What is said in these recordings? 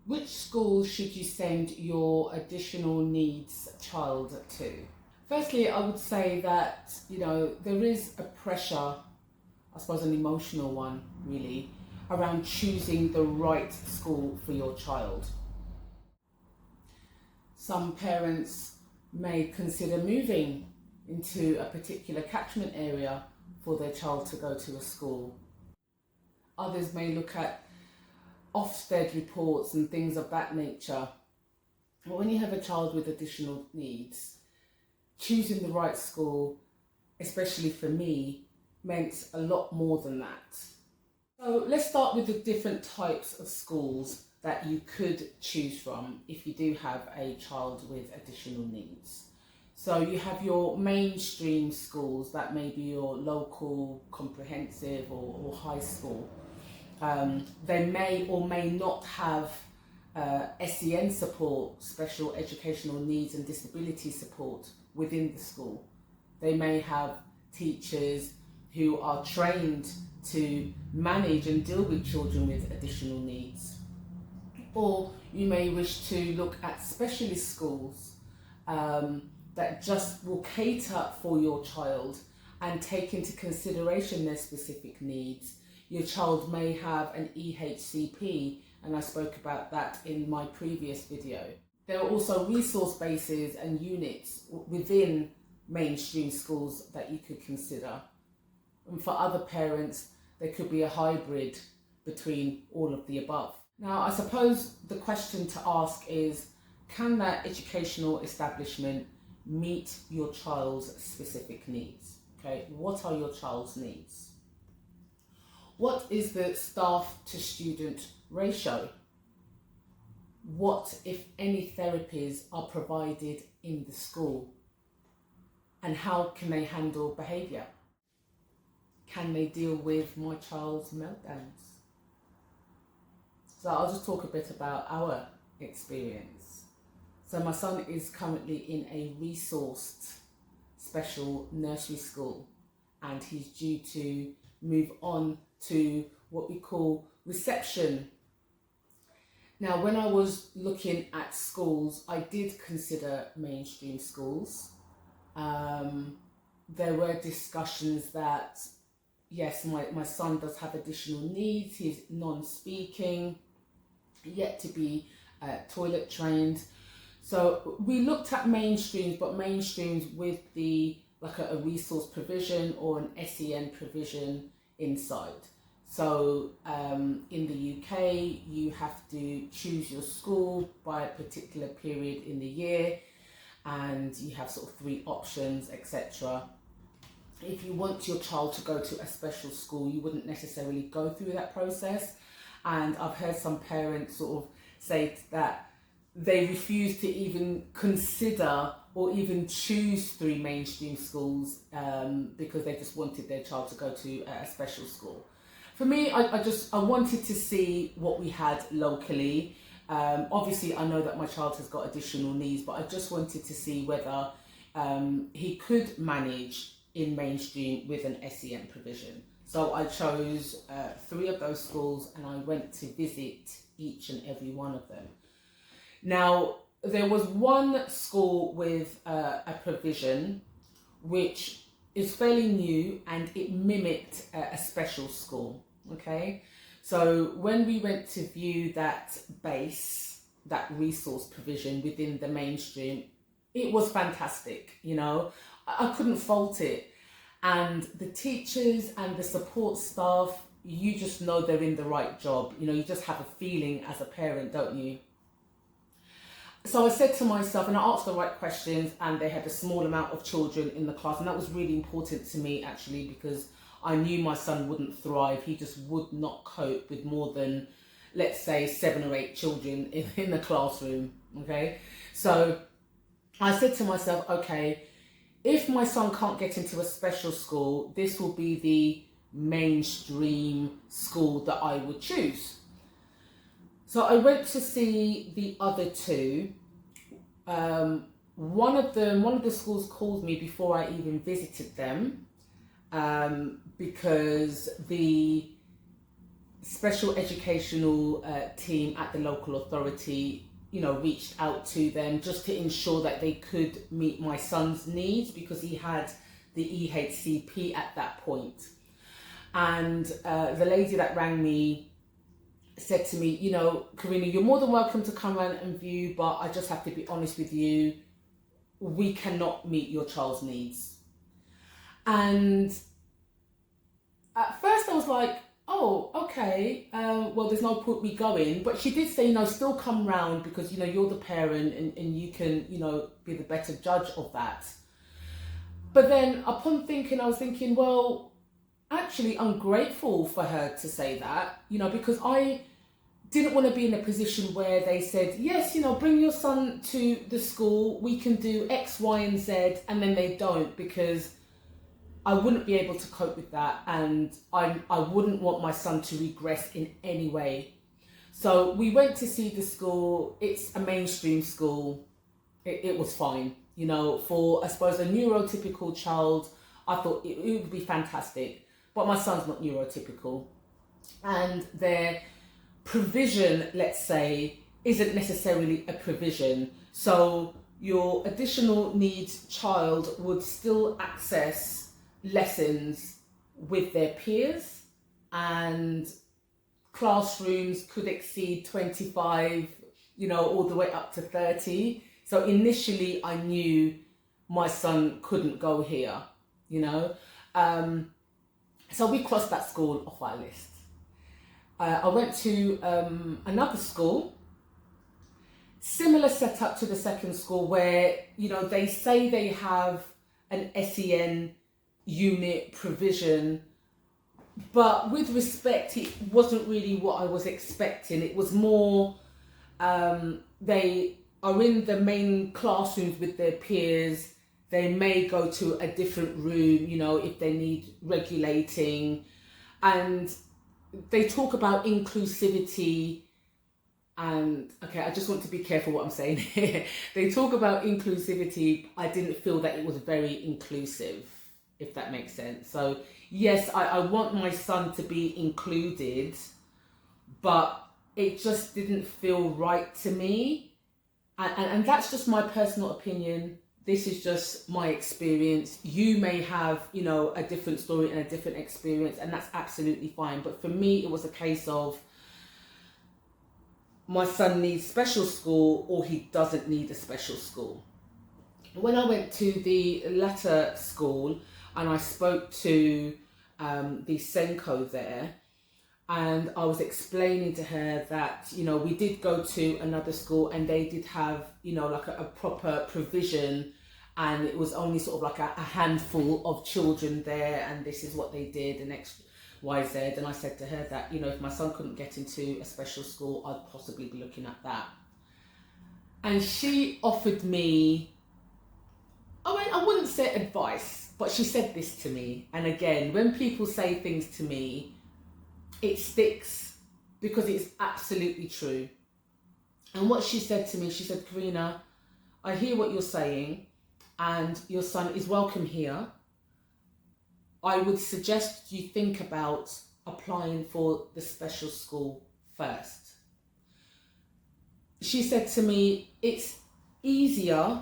Which school should you send your additional needs child to? Firstly, I would say that, there is a pressure, I suppose an emotional one really, around choosing the right school for your child. Some parents may consider moving into a particular catchment area for their child to go to a school. Others may look at Ofsted reports and things of that nature. But when you have a child with additional needs, choosing the right school, especially for me, meant a lot more than that. So let's start with the different types of schools that you could choose from if you do have a child with additional needs. So you have your mainstream schools, that may be your local comprehensive or high school. They may or may not have SEN support, special educational needs and disability support within the school. They may have teachers who are trained to manage and deal with children with additional needs. Or you may wish to look at specialist schools that just will cater for your child and take into consideration their specific needs. Your child may have an EHCP, and I spoke about that in my previous video. There are also resource bases and units within mainstream schools that you could consider. And for other parents, there could be a hybrid between all of the above. Now, I suppose the question to ask is, can that educational establishment meet your child's specific needs? Okay, what are your child's needs? What is the staff to student ratio? What, if any, therapies are provided in the school? And how can they handle behaviour? Can they deal with my child's meltdowns? So I'll just talk a bit about our experience. So my son is currently in a resourced special nursery school, and he's due to move on to what we call reception. Now, when I was looking at schools, I did consider mainstream schools. There were discussions that, yes, my son does have additional needs. He's non-speaking, yet to be toilet trained. So we looked at mainstreams, but mainstreams with a resource provision or an SEN provision inside. So in the UK, you have to choose your school by a particular period in the year, and you have sort of 3 options, etc. If you want your child to go to a special school, you wouldn't necessarily go through that process. And I've heard some parents sort of say that they refuse to even consider or even choose 3 mainstream schools because they just wanted their child to go to a special school. For me, I wanted to see what we had locally. Obviously, I know that my child has got additional needs, but I just wanted to see whether he could manage in mainstream with an SEN provision. So I chose 3 of those schools, and I went to visit each and every one of them. Now, there was one school with a provision which is fairly new, and it mimicked a special school. Okay, so when we went to view that base, that resource provision within the mainstream, it was fantastic. I couldn't fault it. And the teachers and the support staff, you just know they're in the right job. You just have a feeling as a parent, don't you? So I said to myself, and I asked the right questions, and they had a small amount of children in the class, and that was really important to me actually, because I knew my son wouldn't thrive. He just would not cope with more than, let's say, 7 or 8 children in the classroom. Okay, so I said to myself, okay, if my son can't get into a special school, this will be the mainstream school that I would choose. So I went to see the other 2. One of the schools called me before I even visited them, because the special educational team at the local authority, reached out to them just to ensure that they could meet my son's needs, because he had the EHCP at that point. And the lady that rang me said to me, Karina, you're more than welcome to come around and view, but I just have to be honest with you, we cannot meet your child's needs. And at first I was like, oh, okay, well, there's no point me going. But she did say, still come round, because, you're the parent and you can, be the better judge of that. But then upon thinking, I was thinking, well, actually, I'm grateful for her to say that, because I didn't want to be in a position where they said, yes, bring your son to the school, we can do X, Y, and Z, and then they don't, because I wouldn't be able to cope with that, and I wouldn't want my son to regress in any way. So we went to see the school. It's a mainstream school. It was fine. For, I suppose, a neurotypical child, I thought it would be fantastic. But my son's not neurotypical. And their provision, let's say, isn't necessarily a provision. So your additional needs child would still access lessons with their peers, and classrooms could exceed 25, all the way up to 30. So initially I knew my son couldn't go here, So we crossed that school off our list. I went to another school, similar setup to the second school, where, they say they have an SEN unit provision, but with respect, it wasn't really what I was expecting. It was more, they are in the main classrooms with their peers. They may go to a different room, if they need regulating. And they talk about inclusivity. And, okay, I just want to be careful what I'm saying here. They talk about inclusivity. I didn't feel that it was very inclusive, if that makes sense. So, yes, I want my son to be included, but it just didn't feel right to me. And that's just my personal opinion. This is just my experience. You may have, a different story and a different experience, and that's absolutely fine. But for me, it was a case of my son needs special school or he doesn't need a special school. When I went to the latter school and I spoke to the Senko there, and I was explaining to her that, we did go to another school and they did have, like a proper provision, and it was only sort of like a handful of children there, and this is what they did, and X, Y, Z. And I said to her that, if my son couldn't get into a special school, I'd possibly be looking at that. And she offered me, I wouldn't say advice, but she said this to me. And again, when people say things to me, it sticks, because it's absolutely true. And what she said to me, she said, Karina, I hear what you're saying, and your son is welcome here. I would suggest you think about applying for the special school first. She said to me, it's easier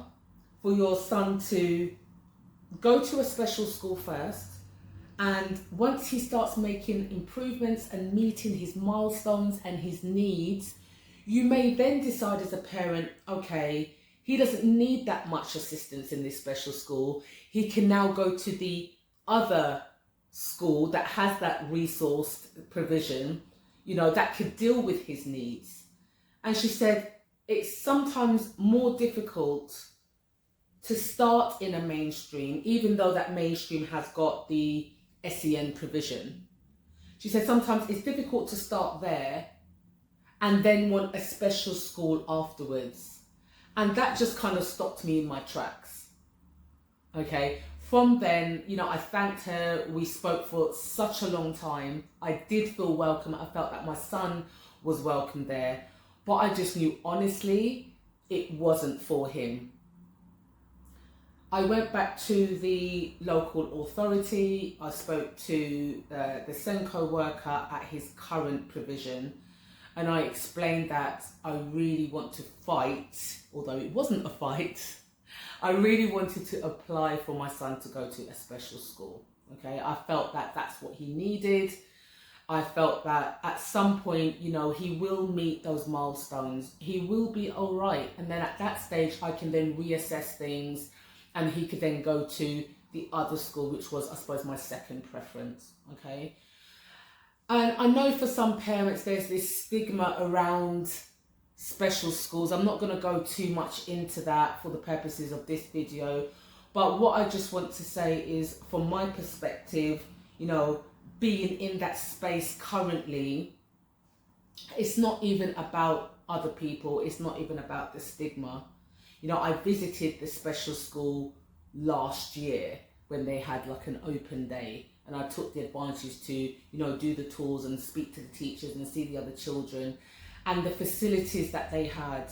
for your son to go to a special school first, and once he starts making improvements and meeting his milestones and his needs, you may then decide as a parent, okay, he doesn't need that much assistance in this special school. He can now go to the other school that has that resource provision, that could deal with his needs. And she said, it's sometimes more difficult to start in a mainstream, even though that mainstream has got the SEN provision. She said sometimes it's difficult to start there and then want a special school afterwards. And that just kind of stopped me in my tracks. Okay, from then, I thanked her. We spoke for such a long time. I did feel welcome. I felt that my son was welcome there. But I just knew, honestly, it wasn't for him. I went back to the local authority. I spoke to the SENCO worker at his current provision, and I explained that I really want to fight, although it wasn't a fight. I really wanted to apply for my son to go to a special school. Okay, I felt that that's what he needed. I felt that at some point, you know, he will meet those milestones. He will be all right. And then at that stage, I can then reassess things, and he could then go to the other school, which was, I suppose, my second preference. Okay. And I know for some parents, there's this stigma around special schools. I'm not going to go too much into that for the purposes of this video. But what I just want to say is, from my perspective, you know, being in that space currently, it's not even about other people. It's not even about the stigma. You know, I visited the special school last year when they had like an open day, and I took the advantage to, you know, do the tours and speak to the teachers and see the other children, and the facilities that they had,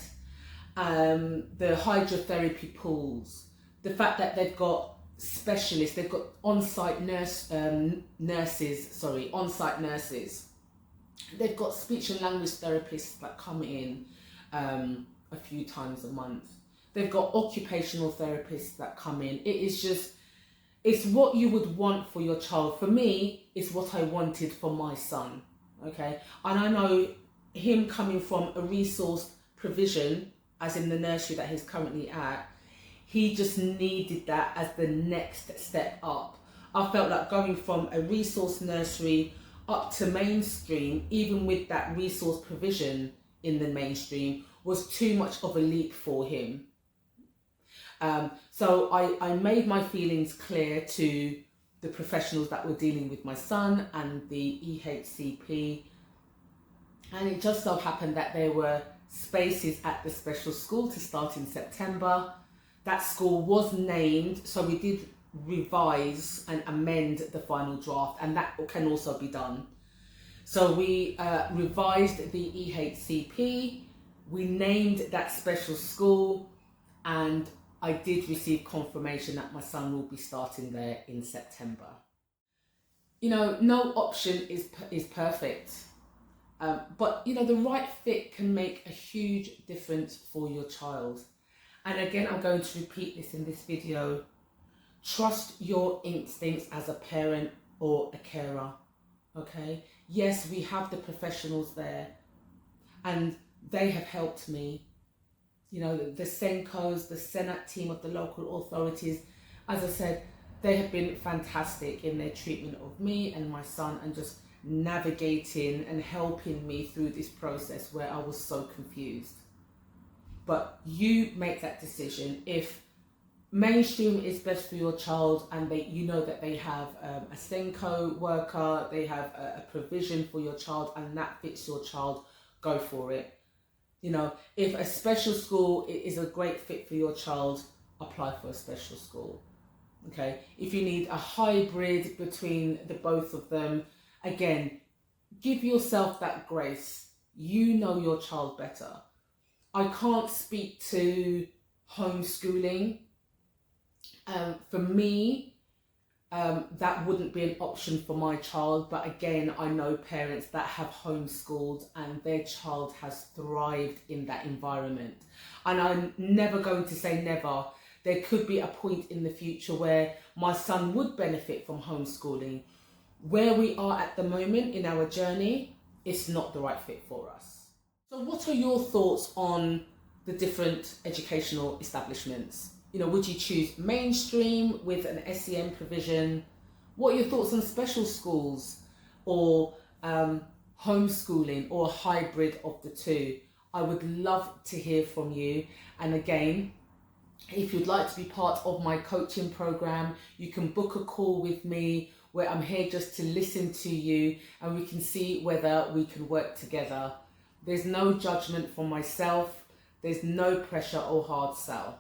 the hydrotherapy pools, the fact that they've got specialists, they've got on-site nurses. They've got speech and language therapists that come in a few times a month. They've got occupational therapists that come in. It is just, it's what you would want for your child. For me, it's what I wanted for my son, okay? And I know him coming from a resource provision, as in the nursery that he's currently at, he just needed that as the next step up. I felt like going from a resource nursery up to mainstream, even with that resource provision in the mainstream, was too much of a leap for him. So I made my feelings clear to the professionals that were dealing with my son and the EHCP. And it just so happened that there were spaces at the special school to start in September. That school was named, so we did revise and amend the final draft, and that can also be done. So we revised the EHCP, we named that special school, and I did receive confirmation that my son will be starting there in September. You know, no option is perfect, but you know, the right fit can make a huge difference for your child. And again, I'm going to repeat this in this video. Trust your instincts as a parent or a carer, okay? Yes, we have the professionals there, and they have helped me. You know, the SENCOs, the Senate team of the local authorities, as I said, they have been fantastic in their treatment of me and my son, and just navigating and helping me through this process where I was so confused. But you make that decision. If mainstream is best for your child, and you know that they have a SENCO worker, they have a provision for your child, and that fits your child, go for it. You know, if a special school is a great fit for your child, apply for a special school. Okay, if you need a hybrid between the both of them, again, give yourself that grace. You know your child better. I can't speak to homeschooling. For me, that wouldn't be an option for my child. But again, I know parents that have homeschooled and their child has thrived in that environment. And I'm never going to say never. There could be a point in the future where my son would benefit from homeschooling. Where we are at the moment in our journey, it's not the right fit for us. So what are your thoughts on the different educational establishments? You know, would you choose mainstream with an SEN provision? What are your thoughts on special schools, or homeschooling, or a hybrid of the two? I would love to hear from you. And again, if you'd like to be part of my coaching program, you can book a call with me where I'm here just to listen to you, and we can see whether we can work together. There's no judgment from myself. There's no pressure or hard sell.